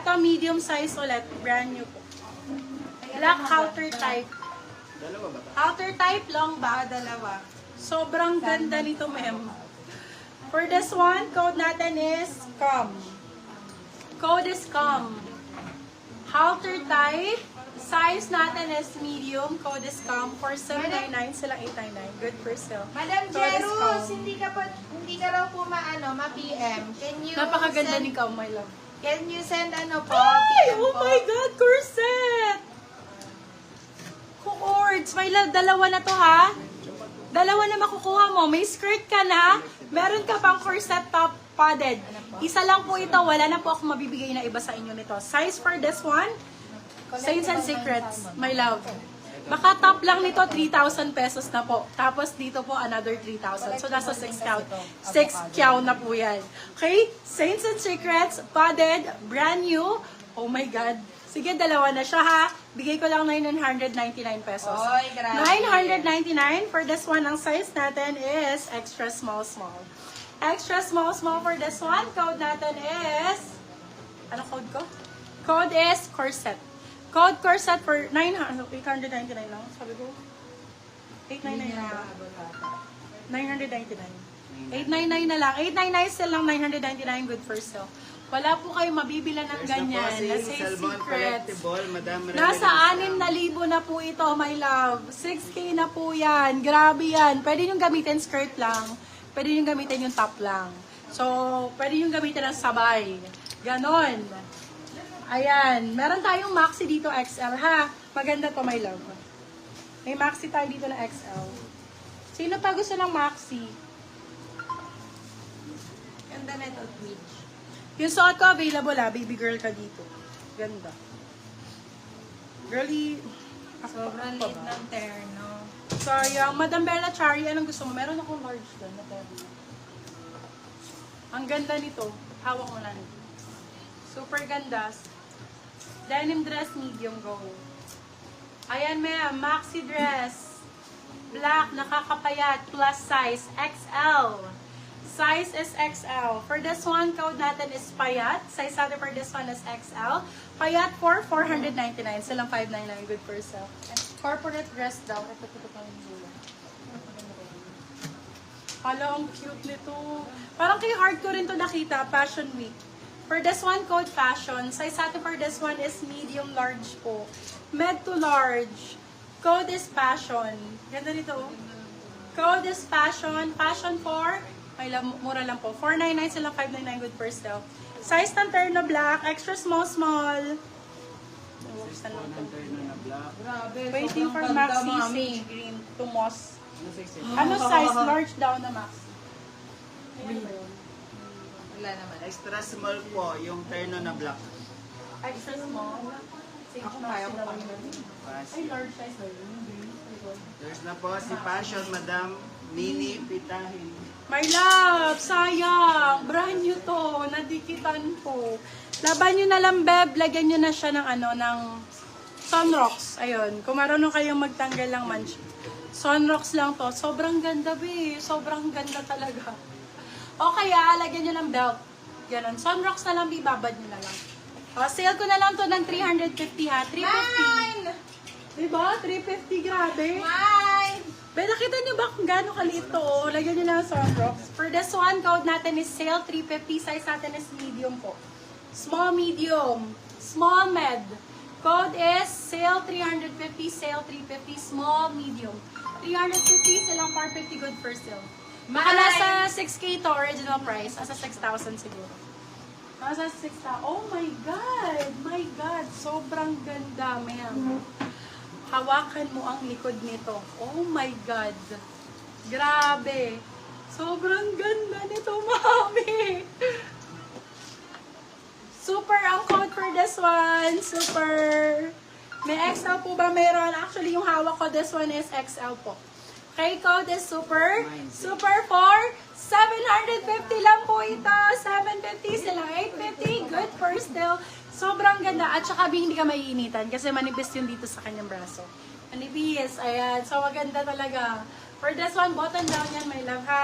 Ito, medium size ulit. Brand new po. Black halter type. Dalawa ba ito? Halter type long ba? Dalawa. Sobrang ganda nito, ma'am. For this one, code natin is COM. Code is COM. Halter type. Size natin is medium. Code is COM. For 799, silang 899. Good for sale. Madam Code is Jerus, COM. hindi ka raw po ma-PM. Can you Napakaganda send, ni COM, my love. Can you send ano po? Ay! PM Oh po? my God! Corset! Cords! May dalawa na to, ha? Dalawa na makukuha mo. May skirt ka na. Meron ka pang corset top padded. Isa lang po ito. Wala na po ako mabibigay na iba sa inyo nito. Size for this one, Saints and Secrets, my love. Baka top lang nito, 3,000 pesos na po. Tapos dito po, another 3,000. So, nasa 6 count. 6 count na po yan. Okay? Saints and Secrets, padded, brand new. Oh my God. Sige, dalawa na siya, ha? Bigay ko lang 999 pesos. Oy, grabe. 999. For this one, ang size natin is extra small. Extra small for this one. Code natin is... Ano code ko? Code is corset. Code corset for 899 lang. Sabi ko, 899 na lang. 999. 899 na lang. 899 still lang, 999. Good for sale. Wala po kayo mabibila ng ganyan. Na Saints Secrets. Nasa 6,000 na po ito, my love. 6K na po yan. Grabe yan. Pwede nyo gamitin skirt lang. Pwede nyo gamitin yung top lang. So, pwede nyo gamitin ng sabay. Ganon. Ayan. Meron tayong maxi dito XL, ha? Maganda to, my love. May maxi tayo dito na XL. Sino pa gusto ng maxi? Ganda na ito, Twitch. Yung suot ko available, ha? Baby girl ka dito. Ganda. Girly. Sobrang liit ng terno. Sayang. Madam Bella Chari, anong gusto mo? Meron akong large doon na terno. Ang ganda nito. Hawak mo lang. Super ganda. Denim dress, medium gold. Ayan, ma'am. Maxi dress. Black, nakakapayat. Plus size. XL. Size is XL. For this one, code natin is payat. Size natin for this one is XL. Payat for 499. Silang 599. Good for sale. And corporate dress daw. Ito pa yung gula. Hala, ang cute nito. Parang kay hard ko rin to nakita. Fashion Week. For this one, code fashion. Size natin for this one is medium large po. Med to large. Code is fashion. Ganda nito. Code is fashion. Fashion for... May mura lang po. 499 sila, 599 good for sale. Size ng terno black, extra small. Grabe, Waiting for sobrang ganda, maxi mami. sage green to moss. Ano size? Large daw na maxi. Wala naman. Extra small po, yung terno na black. Extra small. Sage Ako maxi kaya ko na pa. lang. Ay, large size na yun. There's na po si Passion, Madam Nini Pitahin. My love, sayang. Brand new to. Nadikitan po. Laban nyo na lang, beb. Lagyan nyo na siya ng ng Sunrocks. Ayun. Kung marunong kayong magtanggal ng manch. Sunrocks lang to. Sobrang ganda, be. Sobrang ganda talaga. O kaya, lagyan nyo ng belt. Ganon. Sunrocks na lang, be. Babad nyo na lang. O, sale ko na lang to ng 350, ha? 350. Diba? 350, grabe. Mine! Pero nakita nyo ba kung gaano kaliit to? Oh? Lagyan nyo lang Sunrocks. For this one, code natin is sale 350. Size natin is medium po. Small, medium. Small, med. Code is sale 350, sale 350, small, medium. 350, silang 450 good for sale. Baka nasa 6K to original price. Nasa 6,000 siguro. Nasa 6,000. Oh my God! My God! Sobrang ganda, ma'am. Hawakan mo ang likod nito. Oh my God. Grabe. Sobrang ganda nito, mami. Super ang code for this one. Super. May XL po ba meron? Actually, yung hawak ko, this one is XL po. Okay, code is super. Super for 750 lang po ito. 750 sila. 850. Good for still. Sobrang ganda. At saka hindi ka maiinitan kasi manipis yun dito sa kanyang braso. Manipis. Ayan. So, maganda talaga. For this one, button down yan, my love, ha?